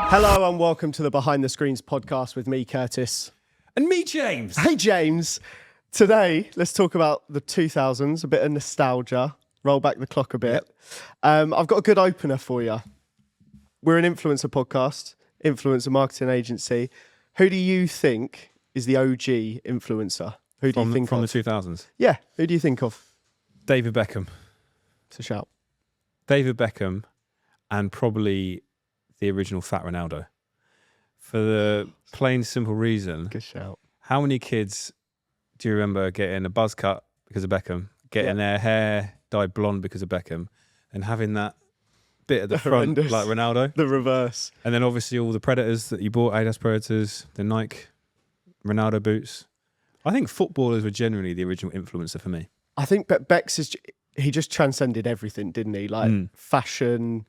Hello and welcome to the Behind the Screens podcast with me, Curtis. And me, James. Hey, James. Today, let's talk about the 2000s, a bit of nostalgia, roll back the clock a bit. I've got a good opener for you. We're an influencer podcast, influencer marketing agency. Who do you think is the OG influencer? Who do you think from of? the 2000s? Yeah, who do you think of? David Beckham. It's a shout. David Beckham and probably the original Fat Ronaldo. For the plain, simple reason, Good shout. how many kids do you remember getting a buzz cut because of Beckham, getting their hair dyed blonde because of Beckham, and having that bit at the front Horrendous. like Ronaldo? The reverse. And then obviously all the Predators that you bought, Adidas Predators, the Nike Ronaldo boots. I think footballers were generally the original influencer for me. I think Bex he just transcended everything, didn't he? Like fashion,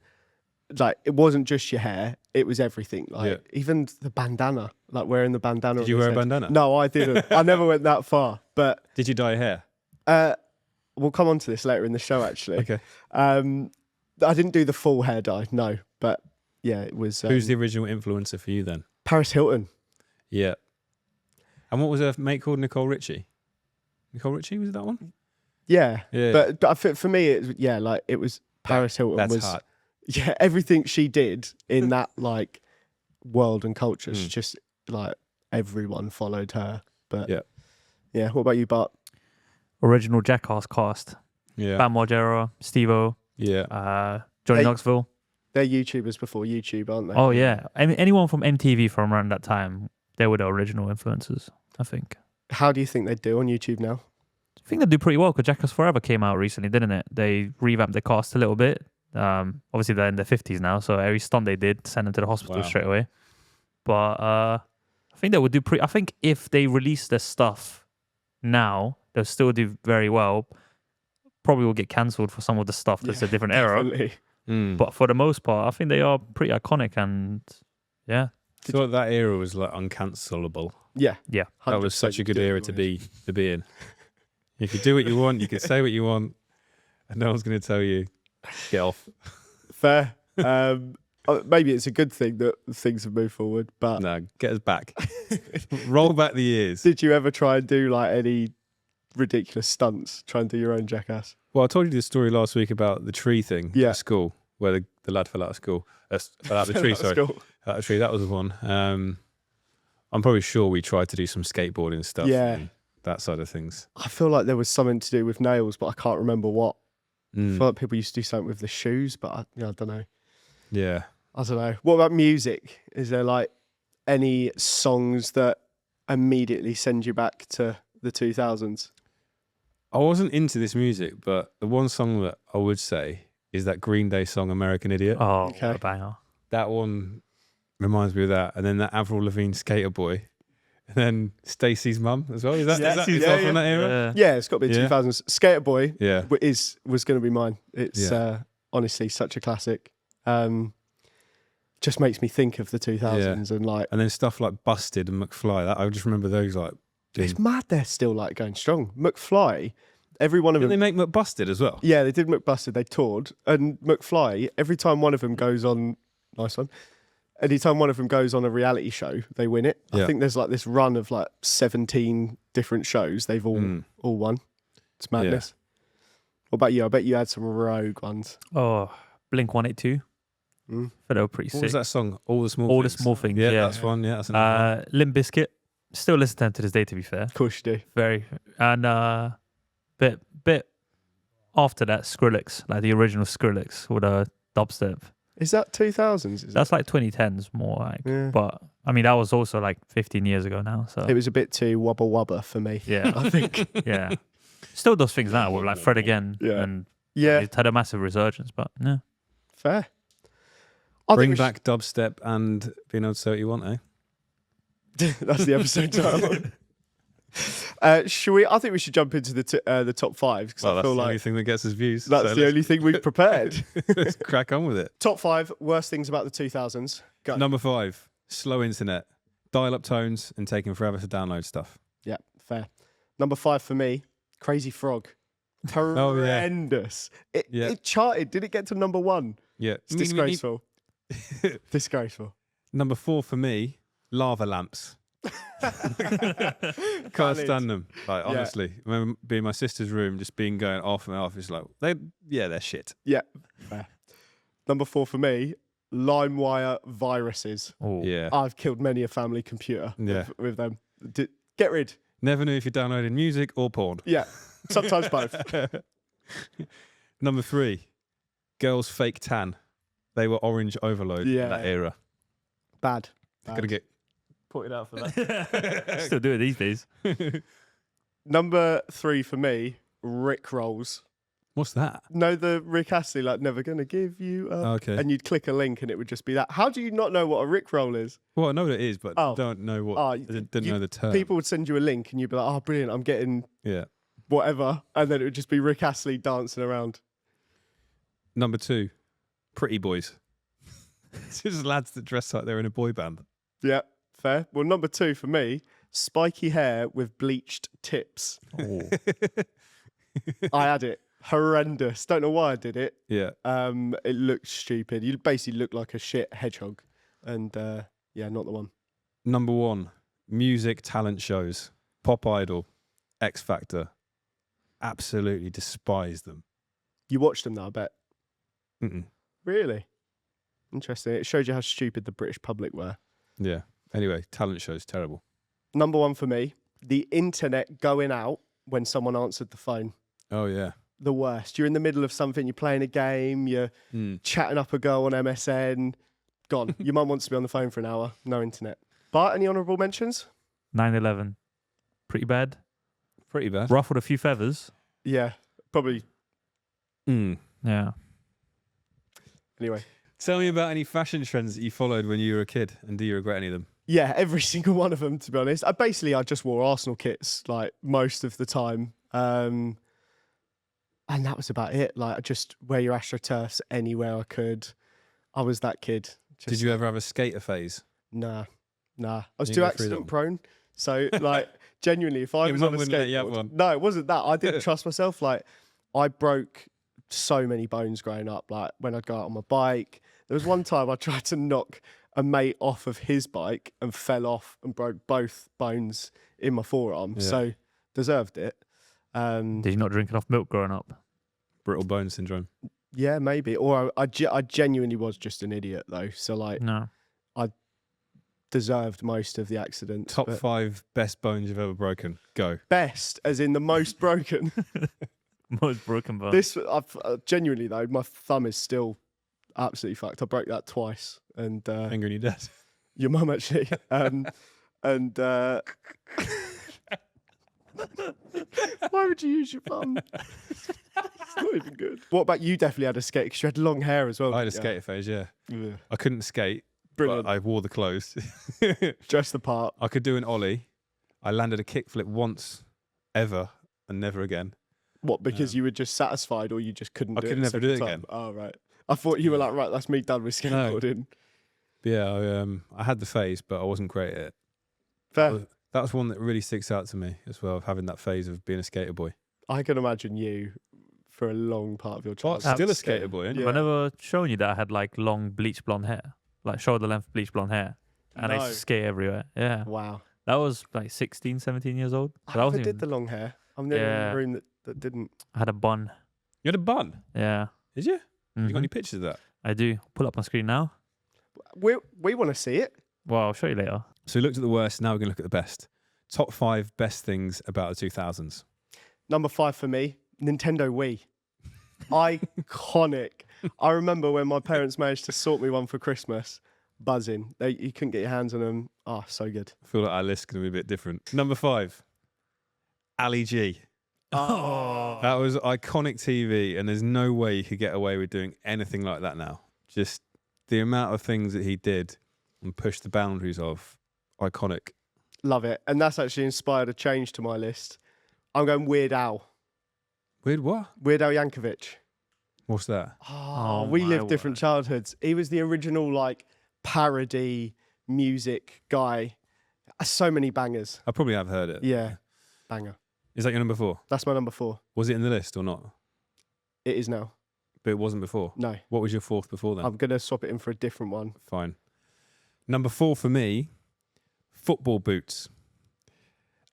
like it wasn't just your hair, it was everything. Like even the bandana, like wearing the bandana. Did you wear a bandana? No, I didn't. I never went that far. But Did you dye your hair? we'll come on to this later in the show, actually. Okay. I didn't do the full hair dye, no. But yeah, it was. Who's the original influencer for you then? Paris Hilton. Yeah. And what was her mate called? Nicole Richie? Nicole Richie, was it that one? Yeah. Yeah. But for me, it was Paris Hilton. That's was hard. Yeah, everything she did in that like world and culture, it's just like everyone followed her. But yeah. What about you, Bart? Original Jackass cast. Yeah. Bam Margera, Steve-O, Yeah. Johnny Hey. Knoxville. They're YouTubers before YouTube, aren't they? Oh yeah, I mean, anyone from MTV from around that time, they were the original influencers, I think. How do you think they do on YouTube now? I think they do pretty well because Jackass Forever came out recently, didn't it? They revamped the cast a little bit. Obviously they're in their 50s now, so every stunt they did sent them to the hospital straight away. But I think they would do pretty. I think if they release their stuff now, they'll still do very well. Probably will get cancelled for some of the stuff that's a different era. But for the most part, I think they are pretty iconic and yeah. So that era was like uncancelable. Yeah. Yeah. That was such a good era to be in. You could do what you want, you could say what you want, and no one's going to tell you, get off. Fair. Maybe it's a good thing that things have moved forward, but No, get us back. Roll back the years. did you ever try and do like any ridiculous stunts? Try and do your own Jackass? Well, I told you the story last week about the tree thing at school, where the lad fell out of school. Fell out of the tree, sorry. School. Out of the tree, that was the one. I'm probably sure we tried to do some skateboarding stuff. Yeah. And that side of things. I feel like there was something to do with nails, but I can't remember what. I feel like people used to do something with the shoes, but I don't know. Yeah. I don't know. What about music? Is there like any songs that immediately send you back to the 2000s? I wasn't into this music, but the one song that I would say is that Green Day song, American Idiot. Oh, Okay. what a banger. That one reminds me of that. And then that Avril Lavigne Skater Boy. And then Stacey's mum as well. Is that from that era? Yeah, it's got to be 2000s. Skater Boy Yeah. was going to be mine. It's honestly such a classic. Just makes me think of the 2000s and like. And then stuff like Busted and McFly. That I just remember those like. It's mad they're still like going strong. McFly, every one of Didn't them. they make McBusted as well? Yeah, they did McBusted. They toured. And McFly, every time one of them goes on, nice one. Anytime one of them goes on a reality show, they win it. I think there's like this run of like 17 different shows. They've all won. It's madness. What about you? I bet you had some rogue ones. Oh, Blink 182. But they were pretty sick. What was that song? All the Small All Things. the Small Things. Yeah, Yeah. that's one. Yeah, that's another one. Limp Bizkit. Still listen to them to this day, to be fair. Of course you do. Very. And bit after that, Skrillex, like the original Skrillex with a dubstep. Is that 2000s? That's like 2010s more like. Yeah. But I mean, that was also like 15 years ago now. So It was a bit too wubba wubba for me. yeah, I think. yeah. Still does things now with like Fred again. Yeah. And Yeah, it's had a massive resurgence, but yeah. fair. I Bring think we back dubstep and being able to say what you want, eh? That's the episode title. Should we? I think we should jump into the top five because Well, I that's feel the only like thing that gets us views. that's so the only thing we've prepared. Let's crack on with it. Top five worst things about the 2000s. Go. Number 5, slow internet, dial-up tones, and taking forever to download stuff. Yeah, fair. Number 5 for me, Crazy Frog. Oh, yeah. Horrendous. Yeah. It charted. Did it get to number 1? Yeah. It's disgraceful. Disgraceful. Number 4 for me, lava lamps. Can't Valid. stand them. Like, honestly. I remember being in my sister's room, just being going off and off. It's like, they're shit. Yeah, fair. Number 4 for me, LimeWire viruses. Oh. Yeah. I've killed many a family computer with them. Get rid. Never knew if you're downloading music or porn. Yeah, sometimes both. Number 3, girls' fake tan. They were orange overload in that era. Bad. Gotta get pointed out for that. Still do it these days. Number 3 for me, Rick rolls. What's that? No, the Rick Astley, like, never gonna give you up. Okay. And you'd click a link and it would just be that. How do you not know what a Rick roll is? Well, I know what it is, but don't know what. I didn't know the term. People would send you a link and you'd be like, oh, brilliant, I'm getting whatever. And then it would just be Rick Astley dancing around. Number 2, pretty boys. It's just lads that dress like they're in a boy band. Yeah, fair. Well, number 2 for me, spiky hair with bleached tips. Oh. I had it. Horrendous. Don't know why I did it. Yeah. It looked stupid. You basically look like a shit hedgehog. And not the one. Number 1, music talent shows. Pop Idol, X Factor. Absolutely despise them. You watched them though, I bet. Mm-mm. Really? Interesting. It shows you how stupid the British public were. Yeah. Anyway, talent shows, terrible. Number 1 for me, the internet going out when someone answered the phone. Oh, yeah. The worst. You're in the middle of something, you're playing a game, you're chatting up a girl on MSN. Gone. Your mum wants to be on the phone for an hour. No internet. But any honourable mentions? 9/11. Pretty bad. Pretty bad. Ruffled a few feathers. Yeah, probably. Yeah. Anyway. Tell me about any fashion trends that you followed when you were a kid, and do you regret any of them? Yeah, every single one of them, to be honest. I just wore Arsenal kits like most of the time. And that was about it. Like, I just wear your AstroTurfs anywhere I could. I was that kid. Did you ever have a skater phase? Nah. I was You too go through accident them? prone. So, like, genuinely, if I Your was on mum a wouldn't let you have skateboard... one. No, it wasn't that. I didn't trust myself. Like, I broke so many bones growing up. Like, when I'd go out on my bike. There was one time I tried to knock a mate off of his bike and fell off and broke both bones in my forearm. Yeah. So, deserved it. Did you not drink enough milk growing up? Brittle bone syndrome. Yeah, maybe. Or I genuinely was just an idiot, though. So, like, No. I deserved most of the accident. Top but 5 best bones you've ever broken. Go. best, as in the most broken. Most broken bone. This, genuinely, though, my thumb is still absolutely fucked. I broke that twice. And Finger in your dad. your mum, actually. Why would you use your thumb? It's not even good. What about you? Definitely had a skate because you had long hair as well. I had a didn't skater phase, yeah. you? Yeah. I couldn't skate, Brilliant. but I wore the clothes. Dress the part. I could do an ollie. I landed a kickflip once, ever, and never again. What, because you were just satisfied or you just couldn't I do it? could the never do second it time? again. Oh, right. I thought you were like, right, that's me done with skateboarding. But yeah, I had the phase, but I wasn't great at it. Fair. That was one that really sticks out to me as well, of having that phase of being a skater boy. I can imagine you for a long part of your childhood. Still a skater boy, ain't you? Yeah. I never shown you that I had like long bleach blonde hair, like shoulder length bleach blonde hair, and I used No. to skate everywhere. Yeah, Wow. that was like 16, 17 years old. I So that never wasn't did even, the long hair. I'm the only one in Yeah. the room that didn't. I had a bun. You had a bun? Yeah, Did you? You Mhm. got any pictures of that? I do. Pull up my screen now. We want to see it. Well, I'll show you later. So we looked at the worst, now we're going to look at the best. Top 5 best things about the 2000s. Number 5 for me, Nintendo Wii. Iconic. I remember when my parents managed to sort me one for Christmas. Buzzing. You couldn't get your hands on them. Oh, so good. I feel like our list going to be a bit different. Number 5, Ali G. Oh. That was iconic TV, and there's no way you could get away with doing anything like that now. Just the amount of things that he did and pushed the boundaries of, iconic. Love it. And that's actually inspired a change to my list. I'm going Weird Al. Weird what? Weird Al Yankovic. What's that? Oh, we my lived different word. childhoods. He was the original like parody music guy. So many bangers. I probably have heard it. Yeah. Banger. Is that your number 4? That's my number 4. Was it in the list or not? It is now. but it wasn't before. No. What was your fourth before then? I'm going to swap it in for a different one. Fine. Number 4 for me, football boots.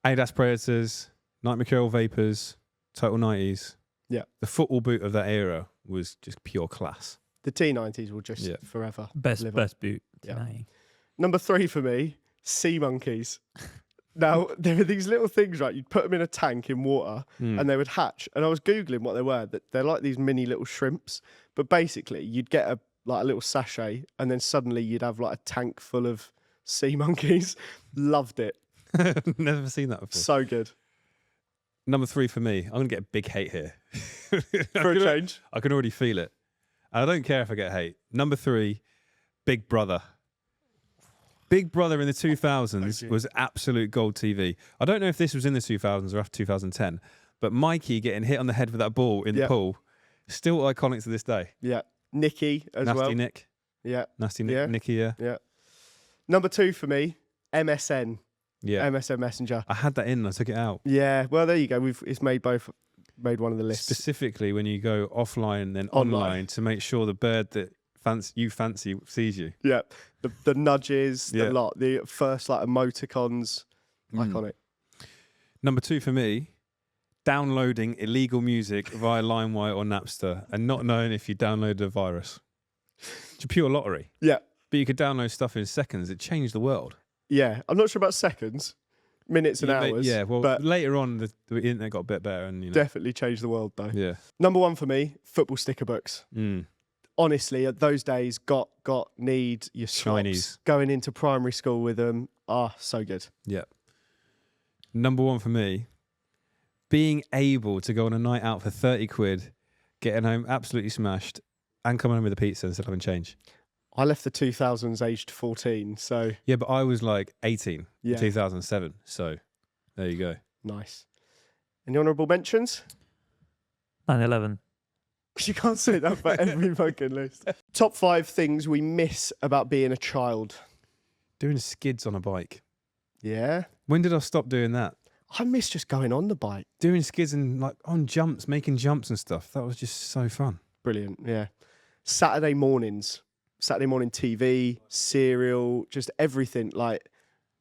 Adidas Predators, Nike Mercurial Vapors, Total 90s. Yeah. The football boot of that era was just pure class. The T90s will just forever Best live on. boot. Yeah. Tonight. Number 3 for me, sea monkeys. Now, there are these little things, right? You'd put them in a tank in water and they would hatch. And I was Googling what they were. That they're like these mini little shrimps. But basically, you'd get a little sachet and then suddenly you'd have like a tank full of sea monkeys. Loved it. Never seen that before. So good. Number 3 for me, I'm going to get a big hate here. For a change. I can already feel it. And I don't care if I get hate. Number 3, Big Brother. Big Brother in the 2000s was absolute gold TV. I don't know if this was in the 2000s or after 2010, but Mikey getting hit on the head with that ball in the pool, still iconic to this day. Yeah. Nicky as well. Nasty Nick. Yeah. Nasty Nick. Yeah. Nicky, yeah. Yeah. Number 2 for me, MSN. Yeah. MSN Messenger. I had that in and I took it out. Yeah. Well, there you go. It's made one of the lists. Specifically when you go offline and then online to make sure the bird that you fancy sees you. Yeah. The nudges, the lot, the first like emoticons, iconic. Number 2 for me, downloading illegal music via LimeWire or Napster and not knowing if you downloaded a virus. It's a pure lottery. Yeah. But you could download stuff in seconds. It changed the world. Yeah. I'm not sure about seconds, minutes and hours. But later on, the internet got a bit better. And definitely changed the world though. Yeah. Number 1 for me, football sticker books. Honestly, at those days, need your swaps. Shinies. Going into primary school with them. So good. Yeah. Number 1 for me, being able to go on a night out for 30 quid, getting home absolutely smashed, and coming home with a pizza instead of having change. I left the 2000s aged 14, so... Yeah, but I was like 18 in Yeah. 2007, so there you go. Nice. Any honourable mentions? 9/11. You can't say that for every fucking list. Top 5 things we miss about being a child. Doing skids on a bike. Yeah. When did I stop doing that? I miss just going on the bike. Doing skids and like on jumps, making jumps and stuff. That was just so fun. Brilliant, yeah. Saturday morning TV, cereal, just everything. Like,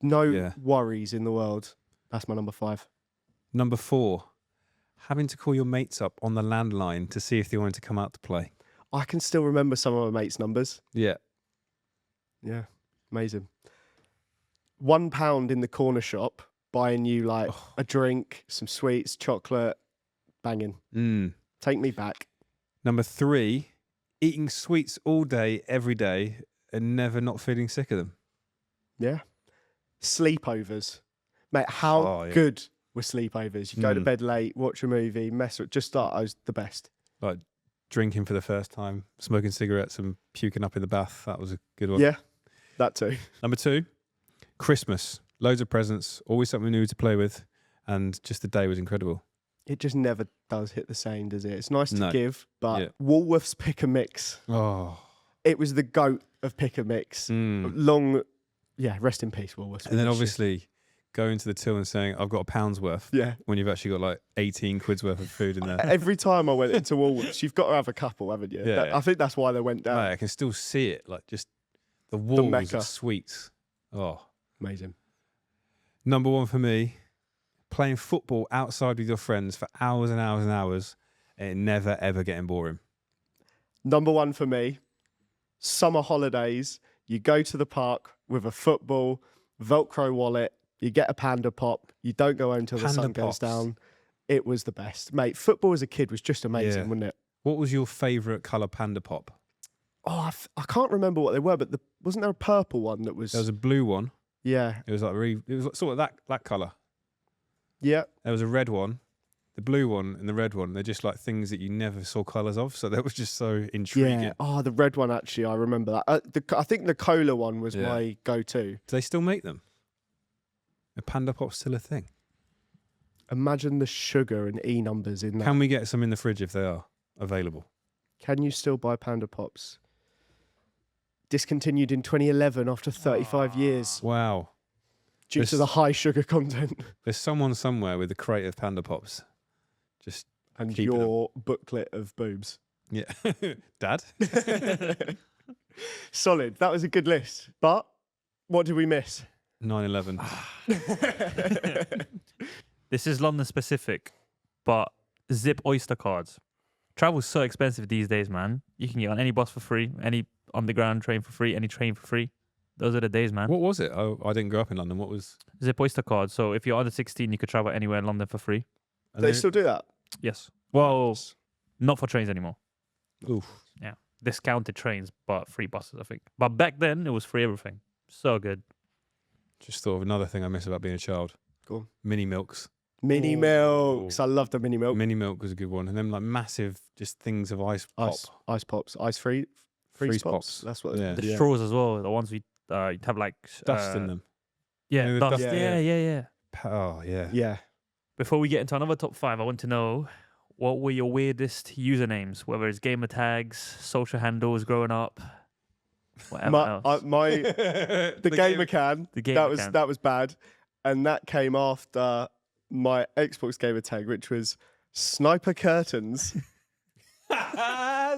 no worries in the world. That's my number 5. Number 4, having to call your mates up on the landline to see if they wanted to come out to play. I can still remember some of my mates' numbers. Yeah. Yeah, amazing. £1 in the corner shop, buying you like a drink, some sweets, chocolate, banging. Take me back. Number 3, eating sweets all day, every day, and never not feeling sick of them. Yeah. Sleepovers. Mate, how good were sleepovers? You go to bed late, watch a movie, just start. I was the best. Like drinking for the first time, smoking cigarettes and puking up in the bath. That was a good one. Yeah, that too. Number 2, Christmas. Loads of presents, always something new to play with, and just the day was incredible. It just never does hit the same, does it? It's nice to give, but Woolworths Pick and Mix. Oh. It was the GOAT of Pick and Mix. Rest in peace, Woolworths. And then obviously going to the till and saying, I've got £1 worth. Yeah. When you've actually got like 18 quid's worth of food in there. Every time I went into Woolworths, you've got to have a couple, haven't you? Yeah. I think that's why they went down. Right, I can still see it, like just the walls Mecca. of sweets. Oh. Amazing. Number 1 for me, playing football outside with your friends for hours and hours and hours, and it never ever getting boring. Number 1 for me, summer holidays. You go to the park with a football, Velcro wallet, you get a Panda Pop, you don't go home till the sun goes down. It was the best. Mate, football as a kid was just amazing, wasn't it? What was your favourite colour Panda Pop? Oh, I can't remember what they were, but wasn't there a purple one that was... There was a blue one. Yeah. It was like sort of that colour. Yeah. There was a red one, the blue one and the red one. They're just like things that you never saw colours of. So that was just so intriguing. Yeah. Oh, the red one, actually, I remember that. I think the cola one was my go-to. Do they still make them? A Panda Pop's still a thing? Imagine the sugar and E numbers in that. Can we get some in the fridge if they are available? Can you still buy Panda Pops? Discontinued in 2011 after 35 years. Wow. Due to the high sugar content. There's someone somewhere with a crate of Panda Pops. Just and keeping your booklet of boobs. Yeah. Dad? Solid. That was a good list. But what did we miss? 9/11. This is London specific, but Zip Oyster cards. Travel's so expensive these days, man. You can get on any bus for free, any underground train for free, any train for free. Those are the days, man. What was it? Oh, I didn't grow up in London. What was... Zip Oyster cards. So if you're under 16, you could travel anywhere in London for free. Do they still do that? Yes. Well, not for trains anymore. Oof. Yeah. Discounted trains, but free buses, I think. But back then, it was free everything. So good. Just thought of another thing I miss about being a child. Go on. Mini milks. Mini milks. I love the mini milk. Mini milk was a good one. And then like massive just things of ice pop. Ice pops. Ice free. Freeze pops. That's what. Yeah. The straws as well. The ones you'd have like... Dust in them. Yeah, You know, the dust. dust- Yeah. Oh, yeah. Yeah. Before we get into another top 5, I want to know what were your weirdest usernames, whether it's gamer tags, social handles growing up, whatever else. The gamer can. The gamer can. That was bad, and that came after my Xbox gamer tag, which was Sniper Curtains.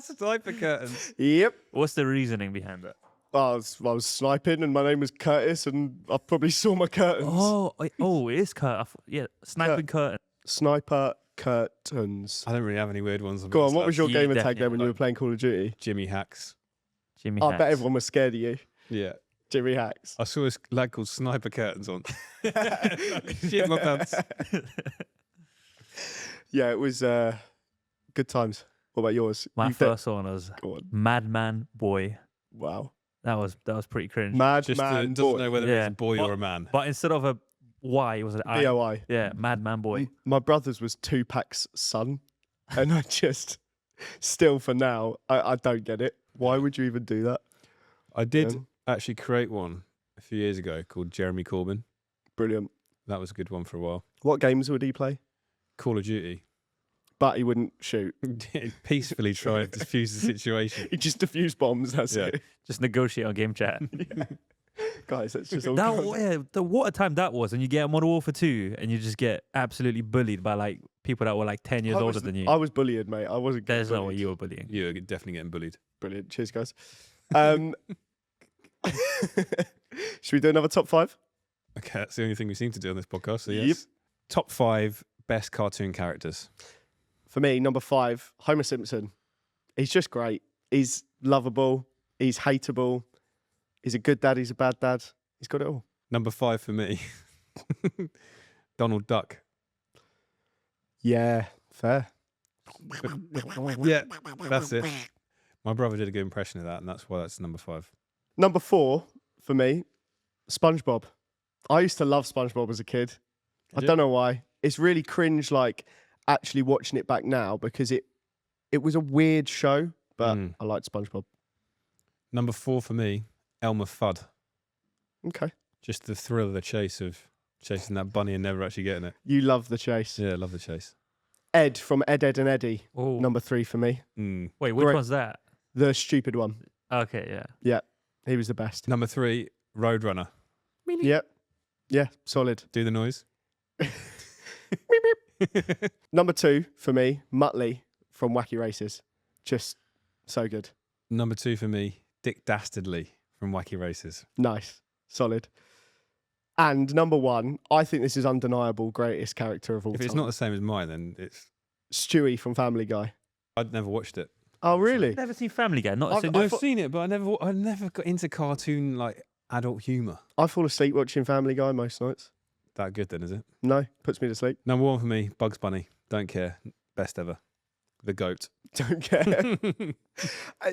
Sniper curtains. Yep. What's the reasoning behind that? I was sniping, and my name was Curtis, and I probably saw my curtains. Oh, it is Kurt. Yeah, sniping curtain. Sniper Curtains. I don't really have any weird ones. Go on, what was your You gamer tag definitely then when you were playing Call of Duty? Jimmy Hacks. Jimmy I Hacks. bet everyone was scared of you. Yeah. Jimmy Hacks. I saw this lad called Sniper Curtains on. Shit my pants. Yeah, it was good times. What about yours? My You first one was Go on. Madman Boy. Wow. That was pretty cringe. Just Man doesn't boy. know whether Yeah. it's a boy or a man. But instead of a Y, it was an I. BOI. Yeah, Madman Boy. My brother's was Tupac's son, and I just still for now I don't get it. Why would you even do that? I did Yeah. actually create one a few years ago called Jeremy Corbyn. Brilliant. That was a good one for a while. What games would he play? Call of Duty. But he wouldn't shoot. Peacefully try to diffuse the situation. He just defused bombs. That's Yeah. it. Just negotiate on game chat. Guys, that's just all. What a time that was, and you get a Modern Warfare 2, and you just get absolutely bullied by like people that were like 10 years older than you. I was bullied, mate. I wasn't. There's no way bullied. you were bullying. You're definitely getting bullied. Brilliant. Cheers, guys. Should we do another top 5? Okay, that's the only thing we seem to do on this podcast. So yes. Yep. Top 5 best cartoon characters. For me, number 5, Homer Simpson. He's just great. He's lovable. He's hateable. He's a good dad. He's a bad dad. He's got it all. Number 5 for me, Donald Duck. Yeah, fair. Yeah, that's it. My brother did a good impression of that, and that's why that's number 5. Number 4 for me, SpongeBob. I used to love SpongeBob as a kid. I don't know why. It's really cringe, like actually watching it back now because it was a weird show, but I liked SpongeBob. Number 4 for me, Elmer Fudd. Okay. Just the thrill of the chase of chasing that bunny and never actually getting it. You love the chase. Yeah, I love the chase. Ed from Ed, Ed and Eddie. Oh. Number 3 for me. Wait, which Great. one's that? The stupid one. Okay, yeah. Yeah, he was the best. Number 3, Roadrunner. Yep. Yeah, solid. Do the noise. Number 2 for me, Muttley from Wacky Races. Just so good. Number 2 for me, Dick Dastardly from Wacky Races. Nice. Solid. And number 1, I think this is undeniable, greatest character of all If time. it's not the same as mine, then it's... Stewie from Family Guy. I'd never watched it. Oh, really? Never seen Family Guy. Not a I've- single. I've seen it, but I never got into cartoon, like, adult humour. I fall asleep watching Family Guy most nights. That good then, is it? No, puts me to sleep. Number 1 for me, Bugs Bunny. Don't care. Best ever. The GOAT. Don't care.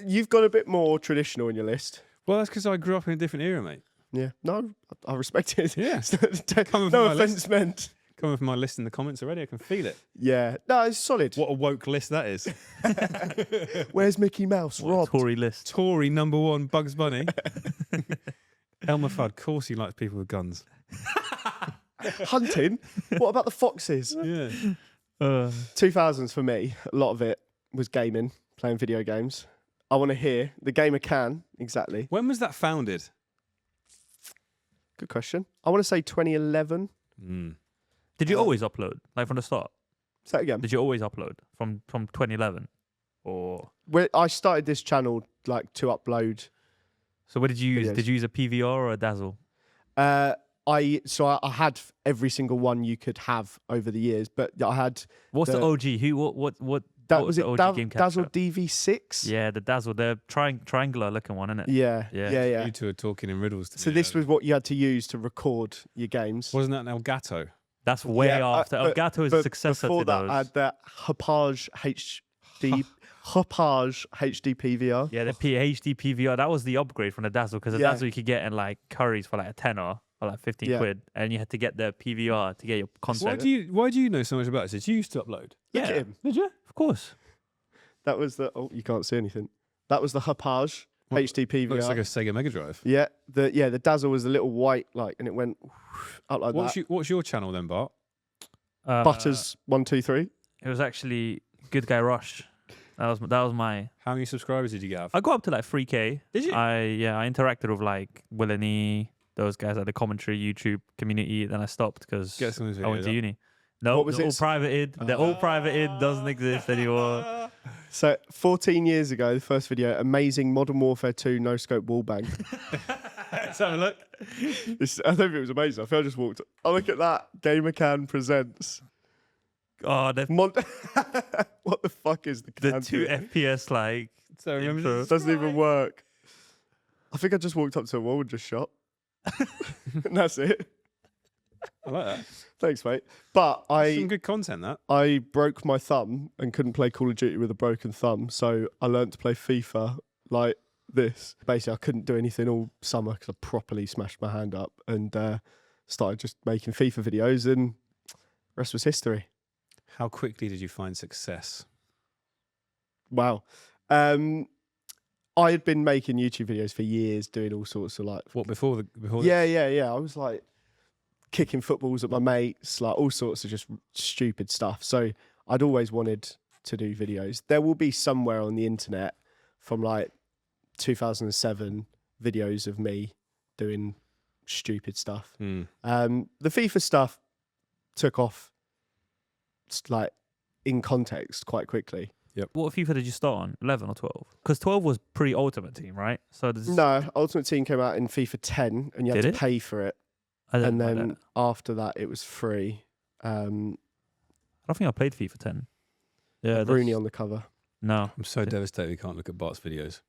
You've got a bit more traditional in your list. Well, that's because I grew up in a different era, mate. Yeah. No, I respect it. Yeah. no Coming from my offense list. meant. Coming from my list in the comments already, I can feel it. Yeah. No, it's solid. What a woke list that is. Where's Mickey Mouse? What a Rob. Tory list. Tory number 1, Bugs Bunny. Elmer Fudd, of course he likes people with guns. Hunting? What about the foxes? Yeah. 2000s for me, a lot of it was gaming, playing video games. I want to hear the gamer can, exactly. When was that founded? Good question. I want to say 2011. Did you always upload, like from the start? Say that again. Did you always upload from 2011? or? I started this channel like to upload. So what did you use? Videos. Did you use a PVR or a Dazzle? I had every single one you could have over the years, but I had. What's the OG? What That what was the it. OG game Dazzle capture? DV6. Yeah, the Dazzle, the triangular looking one, isn't it? Yeah, Yeah. yeah, yeah. You two are talking in riddles. To So me this there. was what you had to use to record your games. Wasn't that an Elgato? That's way Yeah, after. Elgato is a but successor before to that, those. I had the Hopage HD PVR. Yeah, the HD PVR, that was the upgrade from the Dazzle, because the Yeah. Dazzle you could get in like Curry's for like a tenner or like 15 Yeah. quid, and you had to get the PVR to get your content. Why do you know so much about this? You used to upload. Look at Yeah, him. did you? Of course. That was the. Oh, you can't see anything. That was the Hopage What- HD PVR. Looks like a Sega Mega Drive. Yeah, the Dazzle was a little white and it went up like that. What's your channel then, Bart? Butters 123. It was actually Good Guy Rush. That was my. How many subscribers did you get? I got up to like 3K. Did you? I interacted with like Will and E, those guys at the commentary YouTube community. Then I stopped because Get some of these I went to videos up. uni. No, What was they're it? all privated. They're all privated. Doesn't exist anymore. So 14 years ago, the first video, amazing Modern Warfare 2 no scope wallbang. Let's have a look. I don't think it was amazing. I feel I just walked. Oh, look at that. GamerCan presents. Oh, the What the fuck is the can 2 doing? FPS like. So remember intro. this? Doesn't even work. I think I just walked up to a wall and just shot. And that's it. I like that. Thanks, mate. But Some good content, that. I broke my thumb and couldn't play Call of Duty with a broken thumb, so I learned to play FIFA like this. Basically, I couldn't do anything all summer because I properly smashed my hand up and started just making FIFA videos, and rest was history. How quickly did you find success? Wow. I had been making YouTube videos for years, doing all sorts of like What before yeah. I was like kicking footballs at my mates, like all sorts of just stupid stuff. So I'd always wanted to do videos. There will be somewhere on the internet from like 2007 videos of me doing stupid stuff. Mm. The FIFA stuff took off like in context quite quickly. What FIFA did you start on? 11 or 12? Because 12 was pre-Ultimate Team, right? So there's, No, Ultimate Team came out in FIFA 10 and you had Did to it? pay for it. I don't And know then that. after that it was free. I don't think I played FIFA 10. Yeah, Rooney on the cover. No. I'm so devastated we can't look at Bart's videos.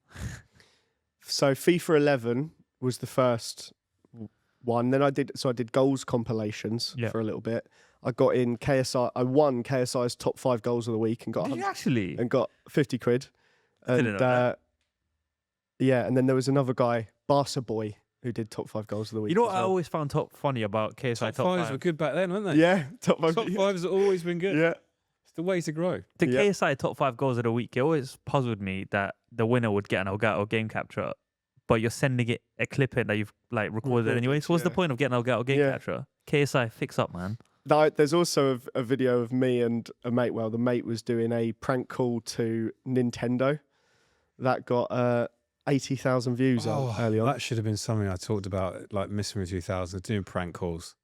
So FIFA 11 was the first one. Then I did goals compilations Yeah. for a little bit. I got in KSI. I won KSI's top 5 goals of the week and got Did you actually? 50 quid. Didn't And know that. yeah, and then there was another guy, Barca Boy, who did top 5 goals of the week. You know as what I well. always found funny about KSI top Fives 5? were good back then, weren't they? Yeah, top 5. Top fives have always been good. Yeah. It's the way to grow. The Yeah. KSI top 5 goals of the week, it always puzzled me that the winner would get an Elgato game capture, but you're sending it a clip in that you've like recorded anyway. So what's the yeah. point of getting Elgato game Yeah. capture? KSI, fix up, man. There's also a video of me and a mate. Well, the mate was doing a prank call to Nintendo that got 80,000 views early on. That should have been something I talked about, like Missing 2000, doing prank calls.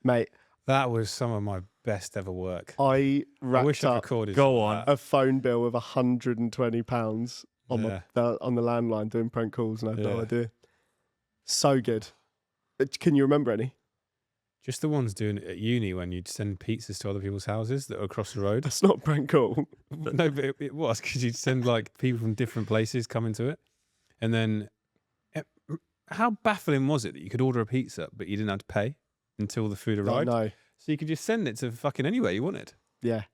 Mate, That was some of my best ever work. I I wish racked I up recorded. Go some of on. that. a phone bill of £120 on Yeah. on the landline doing prank calls, and I had no Yeah. idea. So good. Can you remember any? Just the ones doing it at uni when you'd send pizzas to other people's houses that were across the road. That's not a prank call. No, but it was because you'd send like people from different places coming to it. And then how baffling was it that you could order a pizza but you didn't have to pay until the food I arrived? know. So you could just send it to fucking anywhere you wanted. Yeah.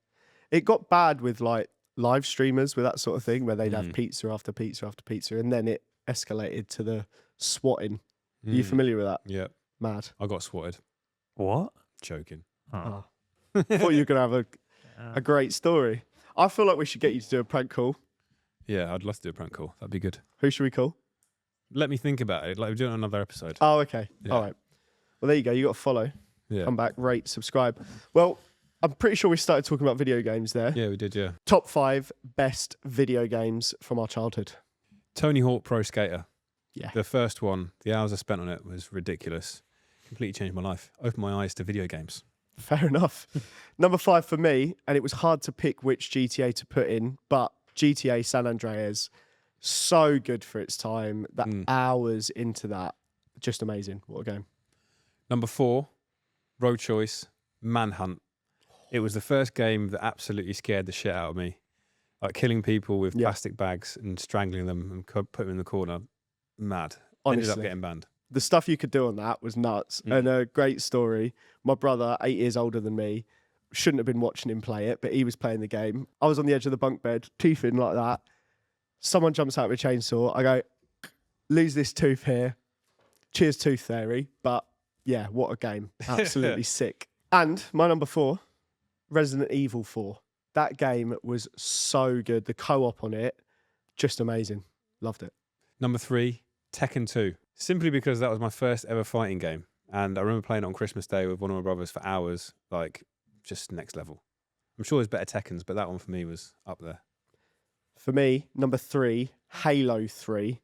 It got bad with like live streamers with that sort of thing where they'd have Mm. pizza after pizza after pizza, and then it escalated to the swatting. Are you Mm. familiar with that? Yeah, Mad. I got swatted. What? Joking. Oh. I thought you were going to have Yeah. a great story. I feel like we should get you to do a prank call. Yeah, I'd love to do a prank call. That'd be good. Who should we call? Let me think about it. Like we're doing another episode. Oh, okay. Yeah. All right. Well, there you go. You got to follow. Yeah. Come back, rate, subscribe. Well, I'm pretty sure we started talking about video games there. Yeah, we did. Yeah. Top 5 best video games from our childhood. Tony Hawk Pro Skater. Yeah. The first one, the hours I spent on it was ridiculous. Completely changed my life. Opened my eyes to video games. Fair enough. Number 5 for me, and it was hard to pick which GTA to put in, but GTA San Andreas, so good for its time. That hours into that, just amazing. What a game. Number 4, road choice, Manhunt. It was the first game that absolutely scared the shit out of me. Like killing people with plastic bags and strangling them and putting them in the corner. Mad. Honestly. Ended up getting banned. The stuff you could do on that was nuts. And a great story. My brother, 8 years older than me, shouldn't have been watching him play it, but he was playing the game. I was on the edge of the bunk bed, teething like that. Someone jumps out with a chainsaw. I go, lose this tooth here. Cheers, Tooth Fairy. But yeah, what a game. Absolutely sick. And my number 4, Resident Evil 4. That game was so good. The co-op on it, just amazing. Loved it. Number 3, Tekken 2. Simply because that was my first ever fighting game. And I remember playing it on Christmas Day with one of my brothers for hours, like just next level. I'm sure there's better Tekkens, but that one for me was up there. For me, number 3, Halo 3.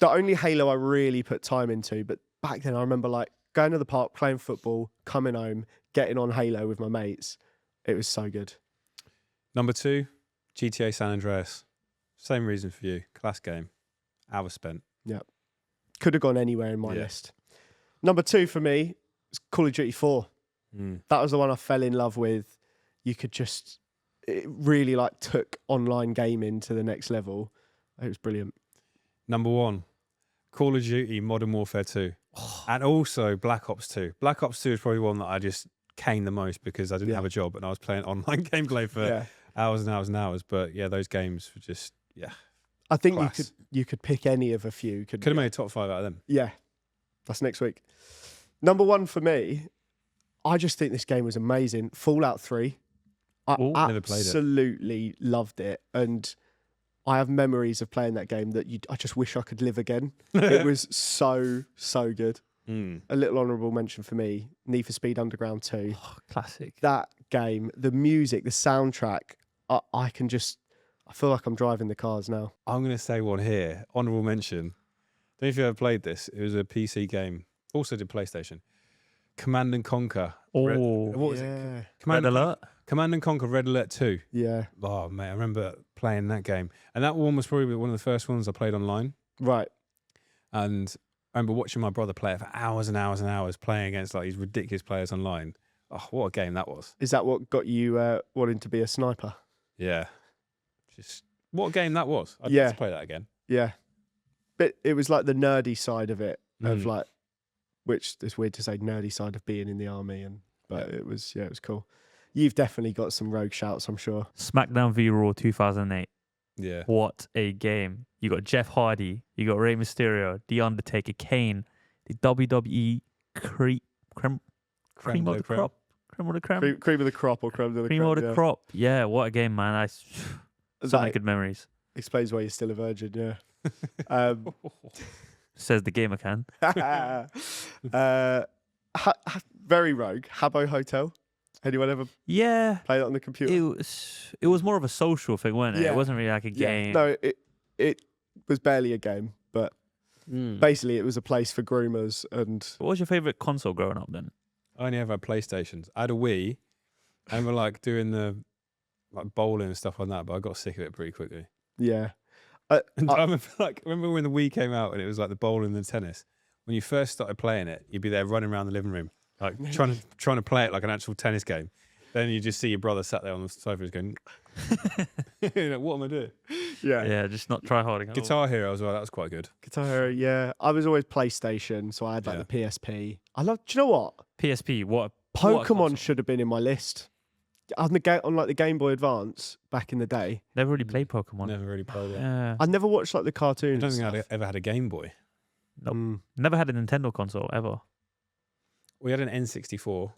The only Halo I really put time into, but back then I remember like going to the park, playing football, coming home, getting on Halo with my mates. It was so good. Number 2, GTA San Andreas. Same reason for you. Class game. Hours spent. Yeah. Could have gone anywhere in my list. Number 2 for me is Call of Duty 4. That was the one I fell in love with. You could just, it really like took online gaming to the next level. It was brilliant. Number 1, Call of Duty Modern Warfare 2. And also Black Ops 2. Black Ops 2 is probably one that I just caned the most because I didn't have a job and I was playing online gameplay for hours and hours and hours. But yeah, those games were just, I think class. you could pick any of a few. Could have made a top 5 out of them. Yeah, that's next week. Number 1 for me, I just think this game was amazing. Fallout 3. I never played it. Absolutely loved it. And I have memories of playing that game that I just wish I could live again. It was so good. A little honourable mention for me, Need for Speed Underground 2. Oh, classic. That game, the music, the soundtrack, I feel like I'm driving the cars now. I'm going to say one here. Honourable mention. Don't know if you ever played this. It was a PC game. Also did PlayStation. Command and Conquer. Oh, what was it? Red Alert? Command and Conquer Red Alert 2. Yeah. Oh, mate, I remember playing that game. And that one was probably one of the first ones I played online. Right. And I remember watching my brother play it for hours and hours and hours, playing against like these ridiculous players online. Oh, what a game that was. Is that what got you wanting to be a sniper? Yeah. Just what a game that was. I'd love to play that again. Yeah. But it was like the nerdy side of it, of like, which is weird to say, nerdy side of being in the army, but it was cool. You've definitely got some rogue shouts, I'm sure. SmackDown v Raw 2008. Yeah. What a game. You got Jeff Hardy, you got Rey Mysterio, The Undertaker, Kane, the WWE cream of the crop. Cream of the crop. Cream of the crop or creme of the crop. Cream of the crop. Yeah, what a game, man. So many good memories. Explains why you're still a virgin, yeah. Says the gamer can. Very rogue. Habbo Hotel. Anyone ever play that on the computer? It was more of a social thing, wasn't it? Yeah. It wasn't really like a game. No, it was barely a game, but basically it was a place for groomers. And what was your favourite console growing up then? I only ever had PlayStations. I had a Wii. I remember like doing the like bowling and stuff like that, but I got sick of it pretty quickly. Yeah. I remember when the Wii came out and it was like the bowling and the tennis. When you first started playing it, you'd be there running around the living room, like trying to play it like an actual tennis game. Then you just see your brother sat there on the sofa going, what am I doing? Yeah, just not try harding. Guitar Hero as well, that was quite good. Guitar Hero, yeah. I was always PlayStation, so I had like the PSP. Do you know what? PSP, what? Pokemon should have been in my list. On like the Game Boy Advance back in the day. Never really played Pokemon. Never really played it. Yeah. I never watched like the cartoons. I don't think I ever had a Game Boy. Nope. Never had a Nintendo console ever. We had an N64.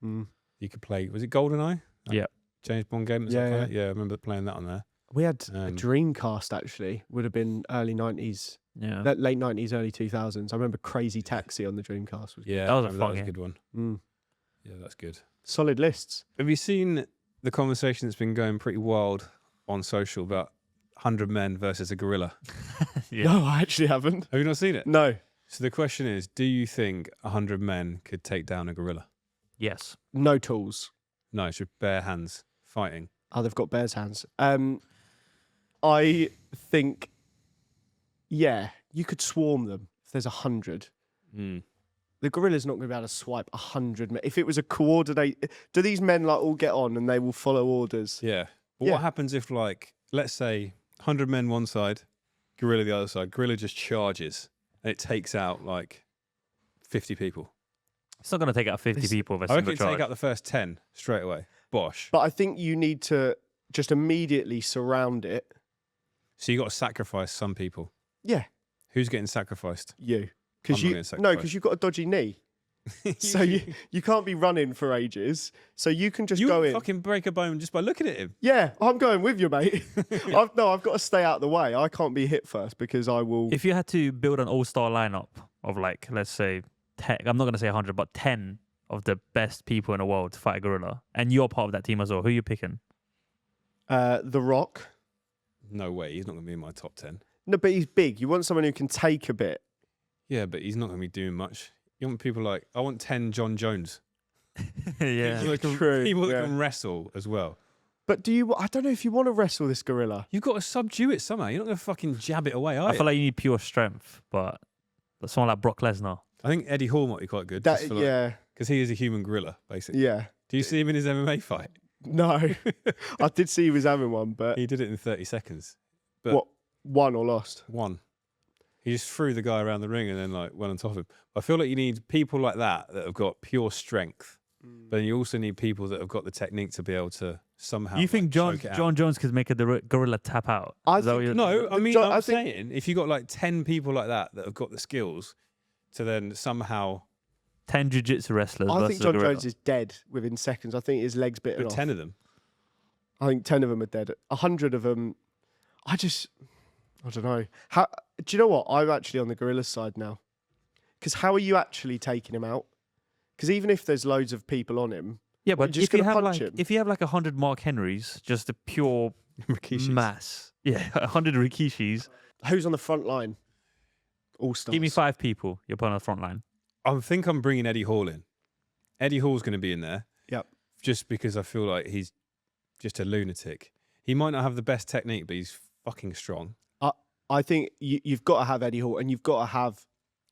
You could play. Was it GoldenEye? Yeah. James Bond game. Yeah. I remember playing that on there. We had a Dreamcast actually. Would have been early 90s. Yeah. Late 90s, early 2000s. I remember Crazy Taxi on the Dreamcast. That was a good one. Yeah, that's good. Solid lists. Have you seen the conversation that's been going pretty wild on social about 100 men versus a gorilla? No, I actually haven't. Have you not seen it? No. So the question is, do you think 100 men could take down a gorilla? No tools. No, it's with bare hands fighting. Oh, they've got bear's hands. I think, yeah, you could swarm them if there's 100. The gorilla's not going to be able to swipe 100. If it was a coordinate, do these men like all get on and they will follow orders? Yeah. But Yeah. what happens if, like, let's say 100 men one side, gorilla the other side, gorilla just charges and it takes out like 50 people? It's not going to take out 50 people with a I single reckon charge. take out the first 10 straight away. Bosh. But I think you need to just immediately surround it. So you got to sacrifice some people. Yeah, Who's getting sacrificed? you. I'm Because not you getting no, sacrificed. because you've got a dodgy knee. So you can't be running for ages. So you can just You go would in. fucking break a bone just by looking at him. Yeah, I'm going with you, mate. I've got to stay out of the way. I can't be hit first because I will. If you had to build an all-star lineup of like, let's say, 10, I'm not going to say 100, but 10 of the best people in the world to fight a gorilla, and you're part of that team as well, who are you picking? The Rock. No way. He's not going to be in my top 10. No, but he's big. You want someone who can take a bit. Yeah, but he's not going to be doing much. You want people like, I want 10 John Jones. Yeah. People that can, True, people that yeah. can wrestle as well. But I don't know if you want to wrestle this gorilla. You've got to subdue it somehow. You're not going to fucking jab it away, are I you? feel like you need pure strength, but someone like Brock Lesnar. I think Eddie Hall might be quite good. That, yeah, Because he is a human gorilla, basically. yeah. Do you see him in his MMA fight? No, I did see he was having one, but He did it in 30 seconds. But what, won or lost? One. He just threw the guy around the ring and then like went on top of him. I feel like you need people like that have got pure strength. But you also need people that have got the technique to be able to somehow. You think like, choke it out. John Jones could make a gorilla tap out? I Is that what think- you're- No, I mean, John- I'm I think- saying if you got like 10 people like that have got the skills to then somehow. 10 jiu-jitsu wrestlers I versus think a John gorilla. Jones is dead within seconds. I think his legs bitten But off. 10 of them. I think 10 of them are dead. 100 of them. I don't know. How? Do you know what? I'm actually on the gorilla's side now. Because how are you actually taking him out? Because even if there's loads of people on him, Yeah, you're but just if you gonna have punch like him. if you have like 100 Mark Henrys, just a pure Rikishis. mass. Yeah, 100 Rikishis. who's on the front line? All stars. Give me 5 people. You're putting on the front line. I think I'm bringing Eddie Hall in. Eddie Hall's going to be in there. Yep. Just because I feel like he's just a lunatic. He might not have the best technique, but he's fucking strong. I think you've got to have Eddie Hall and you've got to have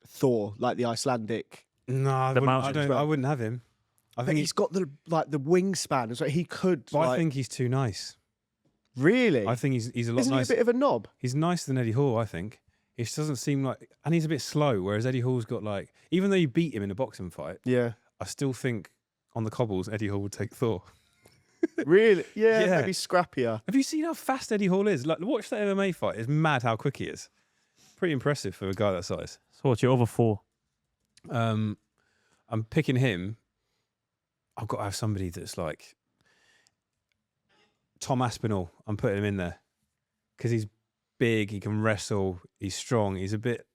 Thor, like the Icelandic. No, The mountain as I wouldn't have him. I But think he's got the wingspan. So he could. But I like- think he's too nice. Really? I think he's a lot Isn't nicer. he a bit of a knob? He's nicer than Eddie Hall, I think. He just doesn't seem like, and he's a bit slow. Whereas Eddie Hall's got like, even though you beat him in a boxing fight, Yeah. I still think on the cobbles Eddie Hall would take Thor. Really? Yeah, Yeah. maybe scrappier. Have you seen how fast Eddie Hall is? Like, watch that MMA fight. It's mad how quick he is. Pretty impressive for a guy that size. So what's your over 4? I'm picking him. I've got to have somebody that's like Tom Aspinall. I'm putting him in there because he's big. He can wrestle. He's strong. He's a bit.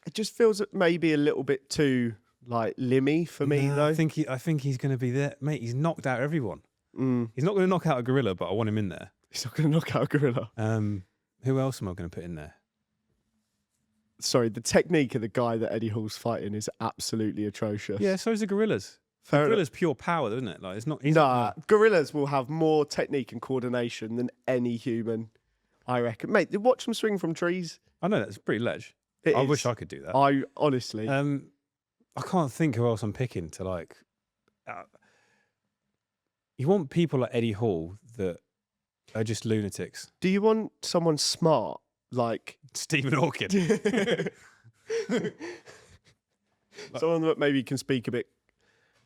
It just feels maybe a little bit too like limmy for me No, though. I think he's going to be there, mate. He's knocked out everyone. Mm. He's not going to knock out a gorilla, but I want him in there. He's not going to knock out a gorilla. Who else am I going to put in there? Sorry, the technique of the guy that Eddie Hall's fighting is absolutely atrocious. Yeah, so is the gorillas. Fair Gorilla's pure power, isn't it? Like it's not. He's Nah, not, gorillas will have more technique and coordination than any human, I reckon. Mate, watch them swing from trees. I know that's pretty ledge. It I is. wish I could do that. I honestly. I can't think who else I'm picking to like. You want people like Eddie Hall that are just lunatics. Do you want someone smart like Stephen Hawking. someone that maybe can speak a bit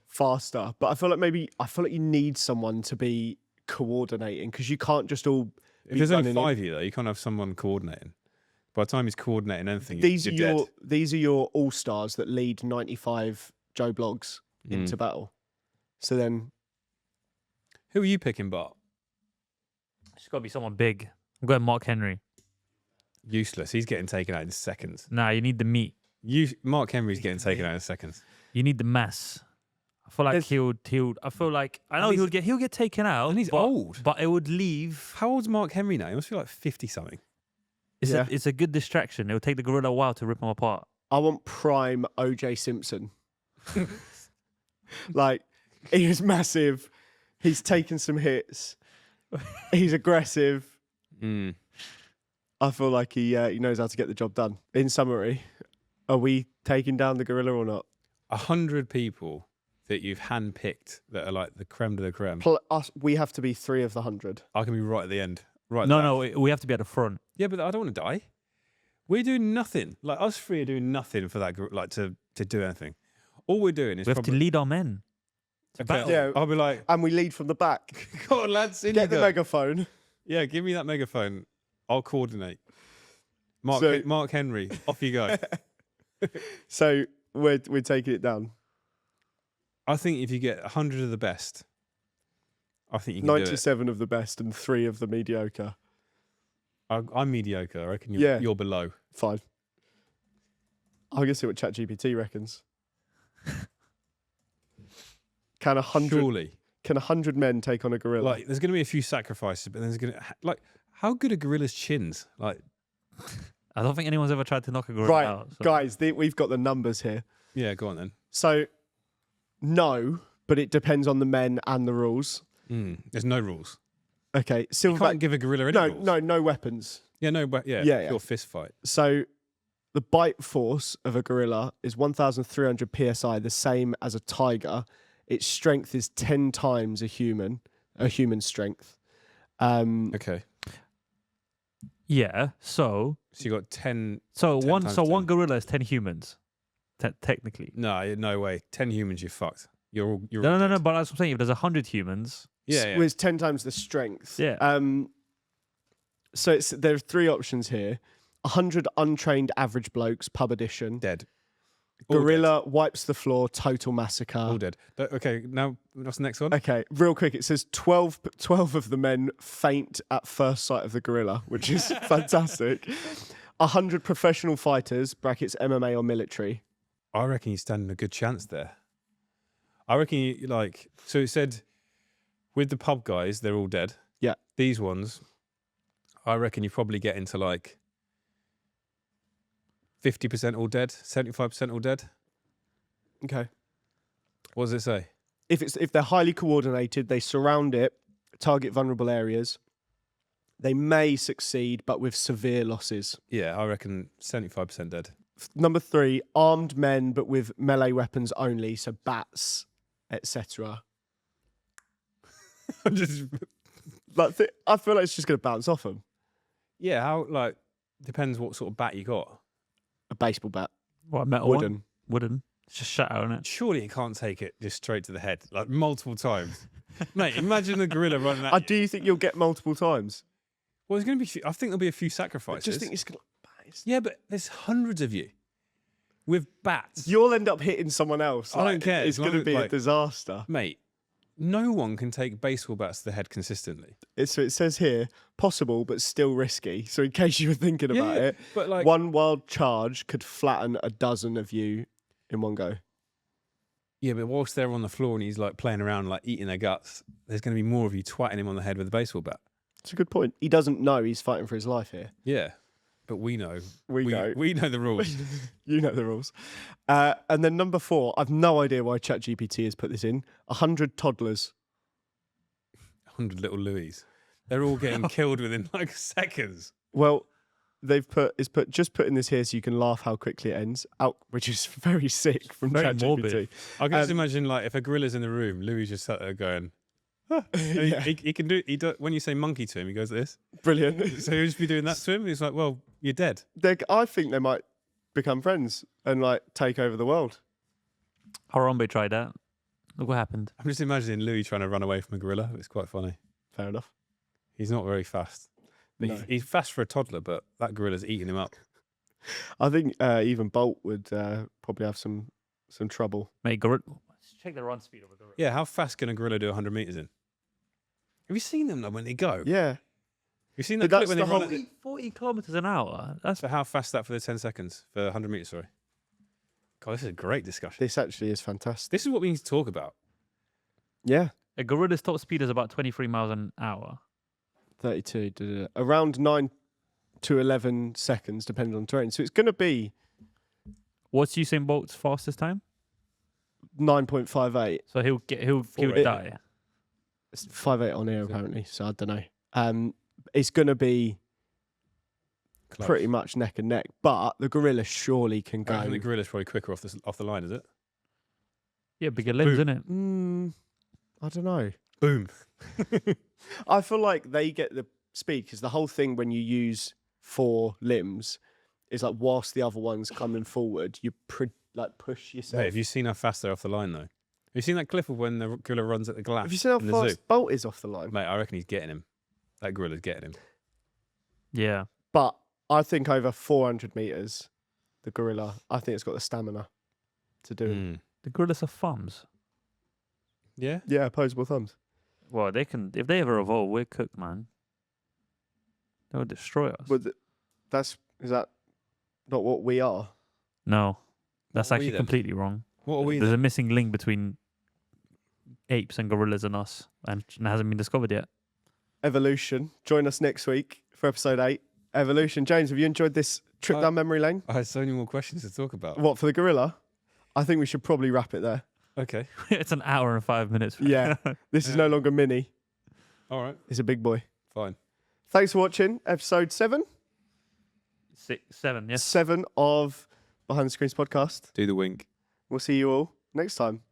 faster? But I feel like you need someone to be coordinating because you can't just all. If there's only running in. 5 of you though, you can't have someone coordinating. By the time he's coordinating anything, These are you're dead. these are your all stars that lead 95 Joe Blogs Mm. into battle. So then, Who are you picking, Bart? It's got to be someone big. I'm going Mark Henry. Useless. He's getting taken out in seconds. Nah, you need the meat. Mark Henry's getting taken out in seconds. You need the mass. I feel like There's- he'll. I feel like I know he'll get taken out. And he's but, old. but it would leave. How old's Mark Henry now? He must be like 50 something. Yeah. It's a good distraction. It'll take the gorilla a while to rip him apart. I want prime OJ Simpson. Like, he was massive. He's taken some hits. He's aggressive. Mm. I feel like he knows how to get the job done. In summary, are we taking down the gorilla or not? 100 people that you've handpicked that are like the creme de la creme. We have to be 3 of the 100. I can be right at the end. Right. at No, the no, back. we have to be at the front. Yeah, but I don't want to die. We're doing nothing. Like us 3 are doing nothing for that. Like to do anything. All we're doing is We have to lead our men. Okay, Yeah. I'll be like, And we lead from the back. come on, lads, in Get you the go. megaphone. Yeah, give me that megaphone. I'll coordinate. So- Mark Henry, off you go. So we're taking it down. I think if you get 100 of the best, I think you can do it. 97 of the best and 3 of the mediocre. I'm mediocre. I reckon Yeah. you're below. Fine. I'm going to see what ChatGPT reckons. Can 100 Surely. Can 100 men take on a gorilla? Like, there's going to be a few sacrifices, but there's going to like, how good are gorillas' chins? Like, I don't think anyone's ever tried to knock a gorilla right, out. So. guys, we've got the numbers here. yeah, go on then. So, no, but it depends on the men and the rules. There's no rules. Okay, You silverback. can't give a gorilla any rules. No weapons. Yeah, no, but yeah, Yeah. pure fist fight. So, the bite force of a gorilla is 1,300 psi, the same as a tiger. Its strength is 10 times a human strength. Okay. Yeah. So So you got 10. so 10 one times so 10. one gorilla is 10 humans, technically. No way. 10 humans, you're fucked. You're all No. dead. But that's what I'm saying. If there's 100 humans, Yeah. With 10 times the strength. Yeah. So there are 3 options here. 100 untrained average blokes, pub edition. Dead. All Gorilla wipes the floor, total massacre. All dead. Okay, now what's the next one? Okay, real quick. It says 12 of the men faint at first sight of the gorilla, which is fantastic. 100 professional fighters, brackets MMA or military. I reckon you stand a good chance there. I reckon you like. So it said with the pub guys, they're all dead. Yeah. These ones, I reckon you probably get into like 50% all dead, 75% all dead. Okay. What does it say? If they're highly coordinated, they surround it, target vulnerable areas. They may succeed, but with severe losses. Yeah, I reckon 75% dead. Number 3, armed men, but with melee weapons only, so bats, etc. Just I feel like it's just going to bounce off them. yeah, how like depends what sort of bat you got. A baseball bat, what metal wooden. Wooden. It's just shut out on it. Surely it can't take it just straight to the head like multiple times. Mate, imagine the gorilla running at you. Do you think you'll get multiple times? Well, there's going to be. I think there'll be a few I sacrifices. just think it's going to. Yeah, but there's hundreds of you with bats. You'll end up hitting someone else. I don't care, It's as long going to as, be a like- disaster. Mate, no one can take baseball bats to the head consistently. So it says here, possible but still risky. So in case you were thinking about it, but like, one wild charge could flatten a dozen of you in one go. yeah, but whilst they're on the floor and he's like playing around, like eating their guts, there's going to be more of you twatting him on the head with a baseball bat. It's a good point. He doesn't know he's fighting for his life here. Yeah, but we know. We know. We know the rules. You know the rules. And then number 4, I've no idea why ChatGPT has put this in. 100 toddlers. 100 little Louis. They're all getting killed within like seconds. Well, just putting this here so you can laugh how quickly it ends out, which is very sick from Very ChatGPT. morbid. I can just imagine like if a gorilla's in the room, Louis just sat there going. Yeah. He can do. When you say monkey to him, he goes like this. Brilliant. So he'll just be doing that to him. And he's like, "Well, you're dead." I think they might become friends and like take over the world. Harambe tried that. Look what happened. I'm just imagining Louis trying to run away from a gorilla. It's quite funny. Fair enough. He's not very fast. But No. he's fast for a toddler, but that gorilla's eating him up. I think even Bolt would probably have some trouble. Mate, gorilla. Let's check the run speed of a gorilla. Yeah, how fast can a gorilla do 100 meters in? Have you seen them though when they go? Yeah. You've seen But that clip that's when they the run whole- at 40 kilometers an hour. That's So how fast that for the 10 seconds? For 100 meters, sorry. God, this is a great discussion. This actually is fantastic. This is what we need to talk about. Yeah. a gorilla's top speed is about 23 miles an hour. 32. Around 9 to 11 seconds, depending on terrain. So it's going to be What's Usain Bolt's fastest time? 9.58. So he'll It- die. It's 5.8 on air apparently. So I don't know. It's going to be Close. pretty much neck and neck. But the gorilla surely can I think go. the gorilla's probably quicker off the line, is it? Yeah, bigger limbs, isn't it? I don't know. Boom. I feel like they get the speed because the whole thing when you use 4 limbs is like whilst the other one's coming forward, you push yourself. Hey, have you seen how fast they're off the line though? Have you seen that clip of when the gorilla runs at the glass? Have you seen how in the zoo? fast Bolt is off the line? Mate, I reckon he's getting him. That gorilla's getting him. Yeah. But I think over 400 meters, the gorilla, I think it's got the stamina to do it. The gorillas have thumbs. Yeah. Yeah, opposable thumbs. Well, they can. If they ever evolve, we're cooked, man. They'll destroy us. But is that not what we are? No, that's What are we actually then? completely wrong. What are we There's then? a missing link between apes and gorillas and us, and it hasn't been discovered yet. Evolution. Join us next week for episode 8. Evolution. James, have you enjoyed this trip down memory lane? I had so many more questions to talk about. What, for the gorilla? I think we should probably wrap it there. Okay. It's an hour and 5 minutes. Yeah. This is no longer mini. All right. It's a big boy. Fine. Thanks for watching episode 7. 6, 7, yes. 7 of Behind the Screens podcast. Do the wink. We'll see you all next time.